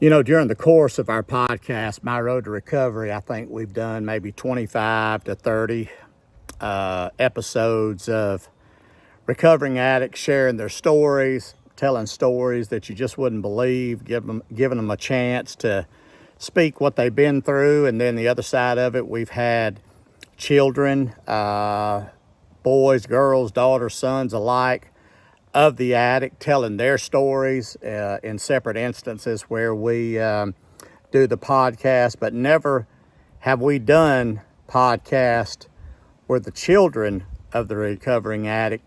You know, during the course of our podcast, My Road to Recovery, I think we've done maybe 25 to 30 episodes of recovering addicts sharing their stories, telling stories that you just wouldn't believe, giving them a chance to speak what they've been through. And then the other side of it, we've had children, boys, girls, daughters, sons alike, of the addict telling their stories in separate instances where we do the podcast, but never have we done podcast where the children of the recovering addict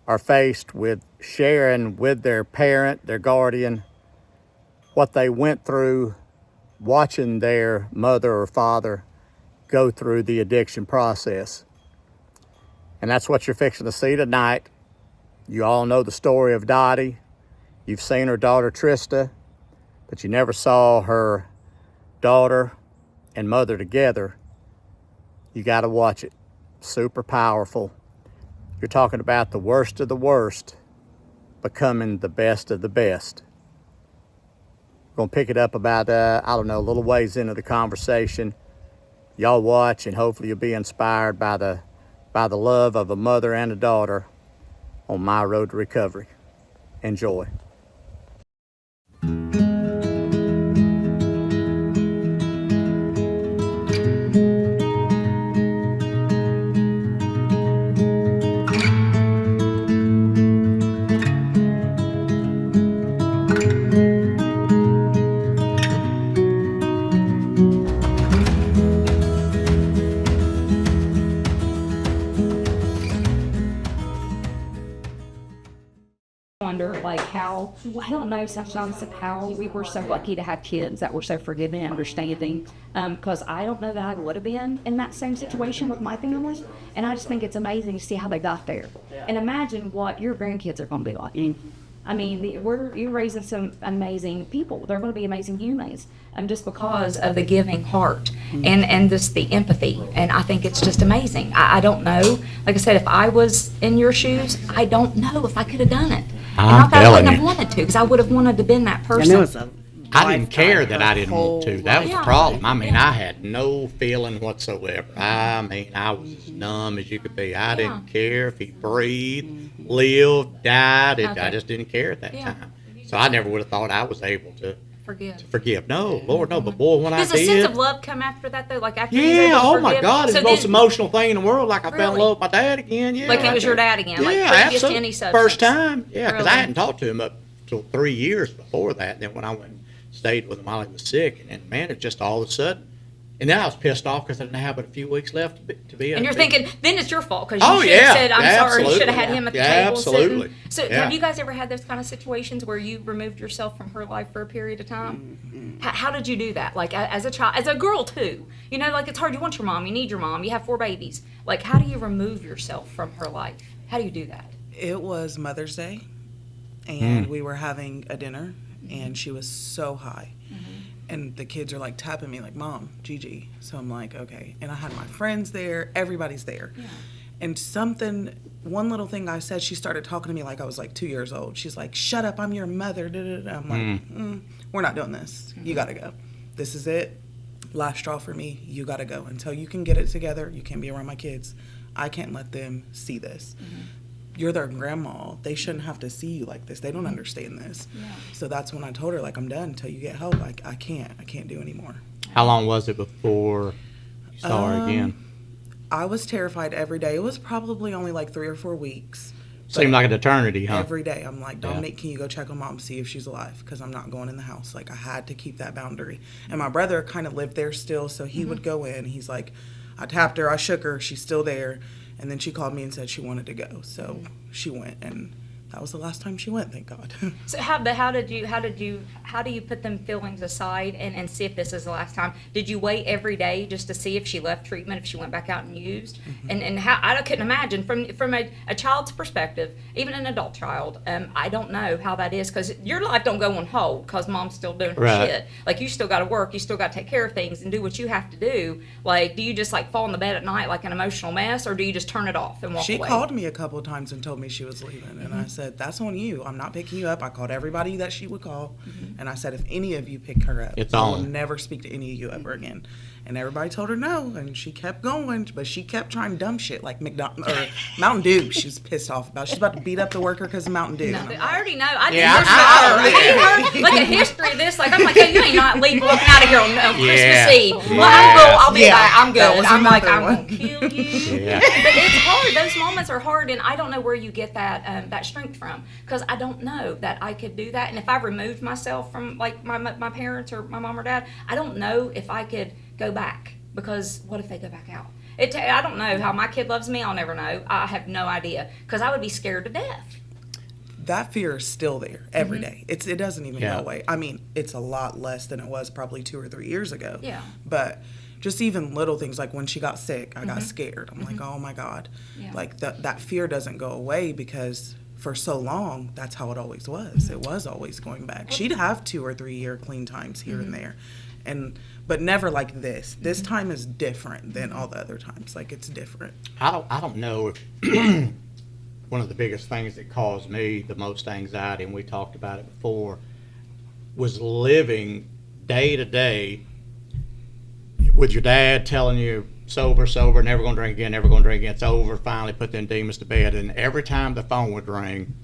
are faced with sharing with their parent, their guardian, what they went through watching their mother or father go through the addiction process. And that's what you're fixing to see tonight. You all know the story of Dottie. You've seen her daughter Trista, but you never saw her daughter and mother together. You got to watch it. Super powerful. You're talking about the worst of the worst becoming the best of the best. We're going to pick it up about, a little ways into the conversation. Y'all watch, and hopefully you'll be inspired by the love of a mother and a daughter on My Road to Recovery. Enjoy. Wonder like how, I don't know, sometimes how we were so lucky to have kids that were so forgiving and understanding, because I don't know that I would have been in that same situation with my family, and I just think it's amazing to see how they got there, and imagine what your grandkids are going to be like. I mean, you're raising some amazing people. They're going to be amazing humans, just because of the giving heart and just the empathy. And I think it's just amazing. I don't know. Like I said, if I was in your shoes, I don't know if I could have done it. And I'm not that I telling wouldn't you. have wanted to, because I would have wanted to been that And person. it was a I didn't care that I didn't want to. That was the life. problem. I mean, I had no feeling whatsoever. I mean, I was as numb as you could be. I didn't care if he breathed, lived, died. I Okay. just didn't care at that Yeah. time. So I never would have thought I was able to Forgive. forgive. No, Lord, no. But boy, when I Does a did, sense of love come after that, though? Like after you was able yeah, to oh my forgive? God, it's So the most then- emotional thing in the world. Like I fell in Really? love with my dad again. Yeah, Like it right was your there. dad again, like Yeah, previous to absolutely. any substance. First time, yeah, because I Really? hadn't talked to him up till 3 years before that. And then when I went and stayed with him while he was sick, and then man, it just all of a sudden. And then I was pissed off because I didn't have but a few weeks left to be. And you're thinking, then it's your fault, because Oh, you should have yeah. said, I'm Yeah, sorry, you absolutely. should have had him at the Yeah, table absolutely. sitting. So Yeah. have you guys ever had those kind of situations where you removed yourself from her life for a period of time? How did you do that? Like as a child, as a girl too, you know, like it's hard. You want your mom, you need your mom, you have 4 babies. Like how do you remove yourself from her life? How do you do that? It was Mother's Day, and we were having a dinner, and she was so high. And the kids are like tapping me like, Mom, Gigi. So I'm like, okay. And I had my friends there, everybody's there. And one little thing I said, she started talking to me like I was like 2 years old. She's like, shut up, I'm your mother. Da, da, da. I'm like, we're not doing this. You gotta go. This is it. Last straw for me. You gotta go. Until you can get it together, you can't be around my kids. I can't let them see this. You're their grandma. They shouldn't have to see you like this. They don't understand this. So that's when I told her, like, I'm done until you get help. I can't do anymore. How long was it before you saw her again? I was terrified every day. It was probably only like 3 or 4 weeks. Seemed like an eternity, huh? Every day. I'm like, Dominic, can you go check on Mom, see if she's alive? Because I'm not going in the house. Like, I had to keep that boundary. And my brother kind of lived there still, so he would go in. He's like, I tapped her, I shook her, she's still there. And then she called me and said she wanted to go. So she went, and that was the last time she went, thank God. So how do you put them feelings aside and see if this is the last time? Did you wait every day just to see if she left treatment, if she went back out and used? And how, I couldn't imagine from a child's perspective, even an adult child, I don't know how that is, because your life don't go on hold because Mom's still doing her Right. shit. Like you still got to work, you still got to take care of things and do what you have to do. Like, do you just like fall in the bed at night like an emotional mess, or do you just turn it off and walk She away? called me a couple of times and told me she was leaving, and I said, that's on you. I'm not picking you up. I called everybody that she would call. And I said, if any of you pick her up, It's I will on. never speak to any of you ever again. And everybody told her no, and she kept going, but she kept trying dumb shit like Mountain Dew. She was pissed off about. She's about to beat up the worker because of Mountain Dew. No, And I'm I already know. I did Yeah, like a history of this. Like I'm like, hey, you ain't not leaving walking out of here on Christmas Yeah. Eve. Well, Yeah. I'll be Yeah. back. I'm That good. was I'm like, another I'm one. gonna kill you. Yeah. But it's hard. Those moments are hard, and I don't know where you get that strength from, because I don't know that I could do that. And if I removed myself from like my parents or my mom or dad, I don't know if I could go back, because what if they go back out? I don't know how my kid loves me. I'll never know. I have no idea, because I would be scared to death. that fear is still there every day. It doesn't even Yeah. go away. I mean, it's a lot less than it was probably 2 or 3 years ago. Yeah. But just even little things like when she got sick, I got scared. I'm like, oh my God. Yeah. Like that fear doesn't go away, because for so long, that's how it always was. It was always going back. She'd have 2 or 3 year clean times here and there. But never like this. This time is different than all the other times. Like, it's different. I don't know if one of the biggest things that caused me the most anxiety, and we talked about it before, was living day to day with your dad telling you sober, never gonna drink again, never gonna drink again, it's over, finally put them demons to bed. And every time the phone would ring,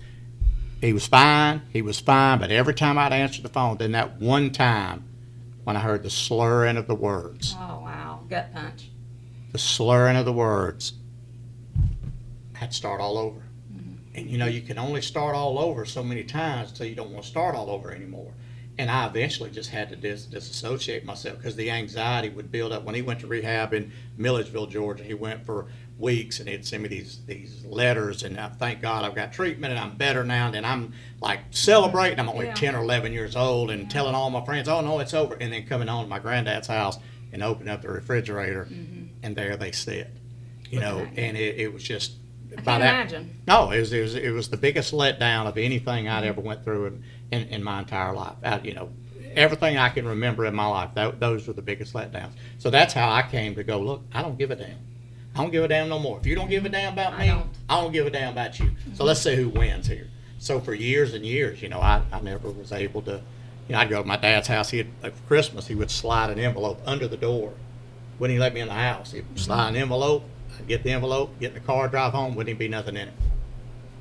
he was fine, but every time I'd answer the phone, then that one time when I heard the slurring of the words, Oh wow, gut punch. the slurring of the words, I had to start all over. And you know, you can only start all over so many times until you don't want to start all over anymore. And I eventually just had to disassociate myself, because the anxiety would build up. When he went to rehab in Milledgeville, Georgia, he went for weeks, and he'd send me these letters, and I thank God I've got treatment and I'm better now. And I'm like celebrating. I'm only Yeah. 10 or 11 years old, and telling all my friends, oh no, it's over. And then coming home to my granddad's house and opening up the refrigerator, and there they sit. You know, and it was just, I can't imagine. no, it was the biggest letdown of anything I'd ever went through in my entire life. You know, everything I can remember in my life, those were the biggest letdowns. So that's how I came to go, look, I don't give a damn. I don't give a damn no more. If you don't give a damn about me, I don't give a damn about you. So let's see who wins here. So for years and years, you know, I never was able to, you know, I'd go to my dad's house. For Christmas, he would slide an envelope under the door. Wouldn't he let me in the house? He'd slide an envelope. I'd get the envelope, get in the car, drive home, wouldn't even be nothing in it.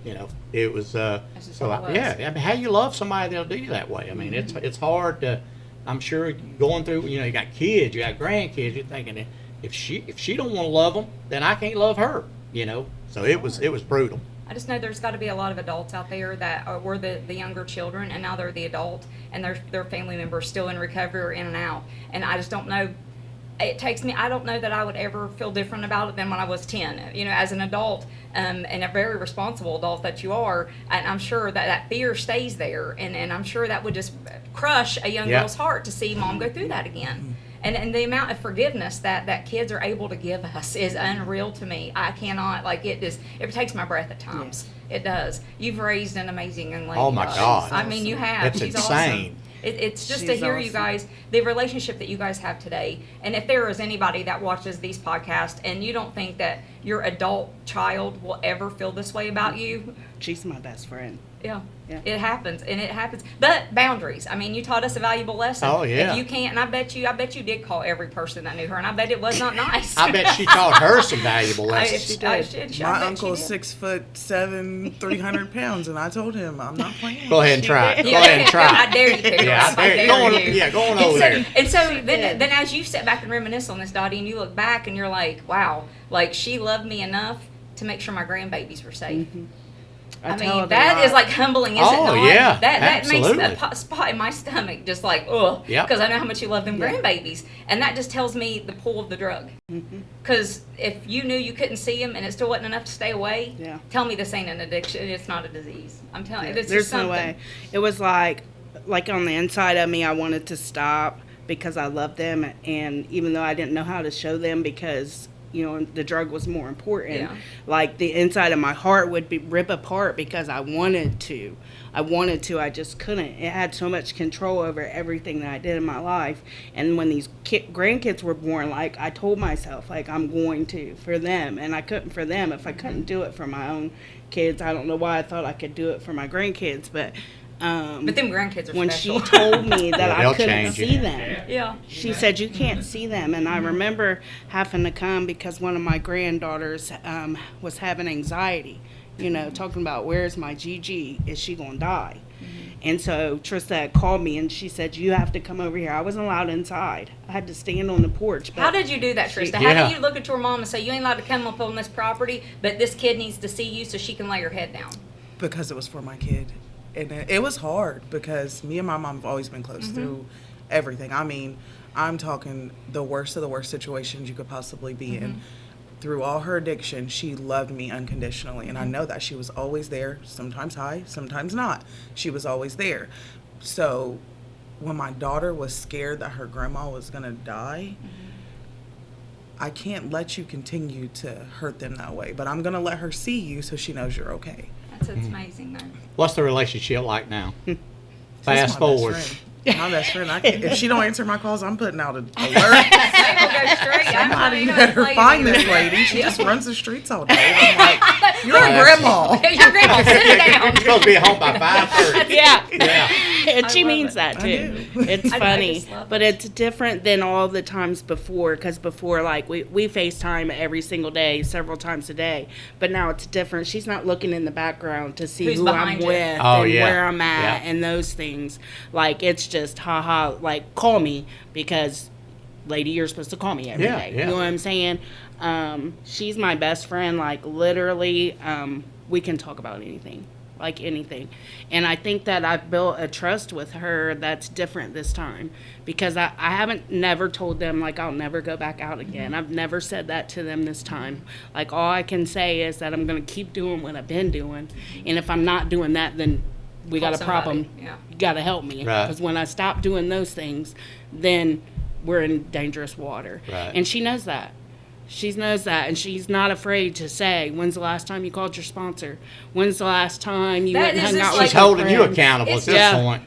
You know, it was, just how it was. yeah, I mean, how you love somebody that'll do you that way. I mean, it's hard to, I'm sure going through, you know, you got kids, you got grandkids, you're thinking, if she don't want to love them, then I can't love her, you know. So it was brutal. I just know there's got to be a lot of adults out there that were the younger children, and now they're the adult, and their family members still in recovery or in and out. And I just don't know. It takes me, I don't know that I would ever feel different about it than when I was 10. You know, as an adult, and a very responsible adult that you are, and I'm sure that fear stays there, and I'm sure that would just crush a young girl's heart to see mom go through that again. And the amount of forgiveness that kids are able to give us is unreal to me. I cannot, like, it takes my breath at times. It does. You've raised an amazing young lady. Oh my God. I mean, you have. It's She's insane. awesome. It's just She's to hear you awesome. guys, the relationship that you guys have today. And if there is anybody that watches these podcasts and you don't think that your adult child will ever feel this way about you, She's my best friend. yeah, Yeah. it happens, and it happens. But boundaries. I mean, you taught us a valuable lesson. Oh, yeah. If you can't, and I bet you did call every person that knew her, and I bet it was not nice. I bet she taught her some valuable lessons. She did. I My bet she uncle's did. 6'7", 300 pounds, and I told him I'm not playing. Go ahead and try it. Go Yeah. ahead and try I it. dare you, Carol. Yeah, I dare you. Go on over there. And so then as you sit back and reminisce on this, Dottie, and you look back and you're like, wow, like she loved me enough to make sure my grandbabies were safe. I tell her mean, that a that lot. is like humbling, is it Oh, not? yeah, That makes absolutely. a spot in my stomach just like, ugh, Yep. because I know how much you love them Yeah. grandbabies. And that just tells me the pull of the drug. Because if you knew you couldn't see them and it still wasn't enough to stay away, Yeah. tell me this ain't an addiction. It's not a disease. I'm telling you, it's There's just something. no way. It was like on the inside of me, I wanted to stop because I loved them, and even though I didn't know how to show them because the drug was more important. Yeah. Like the inside of my heart would be rip apart because I wanted to. I just couldn't. It had so much control over everything that I did in my life. And when these grandkids were born, like I told myself, like I'm going to for them, and I couldn't for them. If I couldn't do it for my own kids, I don't know why I thought I could do it for my grandkids, but. But them grandkids are when special. she told me that Yeah, I they'll couldn't change see you. them, Yeah. she said you can't see them. And I remember having to come because one of my granddaughters was having anxiety, talking about where's my Gigi, is she gonna die? And so Trista had called me and she said, you have to come over here. I wasn't allowed inside. I had to stand on the porch. But How did you do that, Trista? How Yeah. do you look at your mom and say, you ain't allowed to come up on this property, but this kid needs to see you so she can lay her head down? Because it was for my kid. And it was hard because me and my mom have always been close through everything. I mean, I'm talking the worst of the worst situations you could possibly be in. Through all her addiction, she loved me unconditionally. And I know that she was always there, sometimes high, sometimes not. She was always there. So when my daughter was scared that her grandma was going to die, I can't let you continue to hurt them that way. But I'm going to let her see you so she knows you're okay. That's amazing, though. What's the relationship like now? She's Fast my best forward. friend. My best friend. If she don't answer my calls, I'm putting out an alert. They will go straight. Somebody better find this lady. She just runs the streets all day. I'm like, you're a grandma. Your grandma, sit down. You're supposed to be home by 5:30. yeah. Yeah. And she love means it. that I too. do. It's I funny, just love but it. it's different than all the times before. Because before, like we FaceTime every single day, several times a day. But now it's different. She's not looking in the background to see Who's who I'm behind you. with Oh, and yeah. where I'm at Yeah. and those things. Like it's just haha. Like call me because, lady, you're supposed to call me every Yeah, day. yeah. You know what I'm saying? She's my best friend. Like literally, we can talk about anything. Like anything. And I think that I've built a trust with her that's different this time because I haven't never told them like I'll never go back out again. I've never said that to them this time. Like all I can say is that I'm going to keep doing what I've been doing. And if I'm not doing that, then we got a Call problem. somebody. Yeah. You got to help me. Right. Because when I stop doing those things, then we're in dangerous water. Right. And she knows that. She knows that, and she's not afraid to say, when's the last time you called your sponsor? When's the last time you That went and is hung just out like- with She's your holding you friends? accountable at It's this just- point.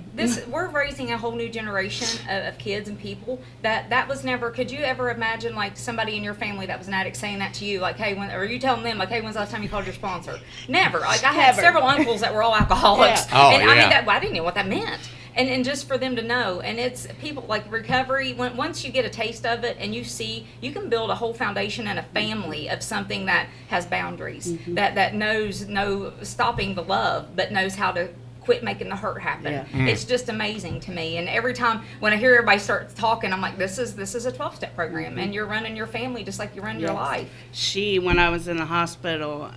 We're raising a whole new generation of kids and people that was never. Could you ever imagine like somebody in your family that was an addict saying that to you, like, hey, or you telling them, like, hey, when's the last time you called your sponsor? Never. Like I had Never. several uncles that were all alcoholics, Yeah. Oh, and I yeah. mean I didn't know what that meant. And just for them to know, and it's people like recovery. Once you get a taste of it, and you see, you can build a whole foundation and a family of something that has boundaries, that knows no stopping the love, but knows how to quit making the hurt happen. Yeah. It's just amazing to me. And every time when I hear everybody start talking, I'm like, this is a 12-step program, and you're running your family just like you run your Yes. life. When I was in the hospital,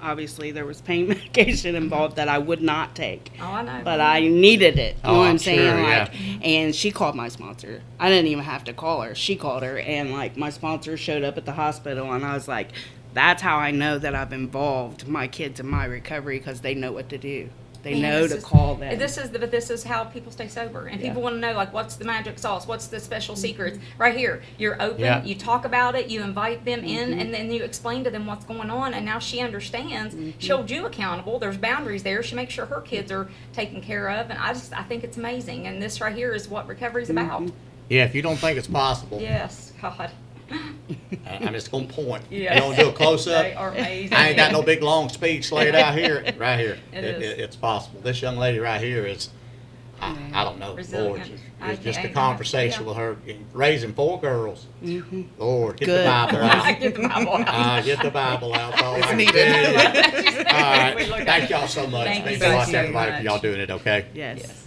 obviously there was pain medication involved that I would not take. Oh, I know. But I needed it. You know Oh, what I'm I'm saying? sure, Like, yeah. and she called my sponsor. I didn't even have to call her. She called her, and like my sponsor showed up at the hospital, and I was like, that's how I know that I've involved my kids in my recovery because they know what to do. They Man, know this to is- call them. But this is how people stay sober, and Yeah. people want to know like what's the magic sauce, what's the special secrets. Right here, you're open, Yeah. you talk about it, you invite them in, and then you explain to them what's going on. And now she understands. She holds you accountable. There's boundaries there. She makes sure her kids are taken care of, and I think it's amazing. And this right here is what recovery is about. Yeah, if you don't think it's possible, Yes, God, I'm just going to point. Yes. You want to do a close-up? they are amazing. I ain't got no big long speech laid out here. Right here. It is. It's possible. This young lady right here is, I don't know, Lord, Resilient. it's just a can't- conversation yeah. with her, raising 4 girls. Lord, get Good. the Bible out. Get the Bible out. Get the Bible out. That's all I can needed. tell you. All All right. Thank y'all so much. Thank you Thanks a lot so to everybody for much. y'all doing it, okay? Yes.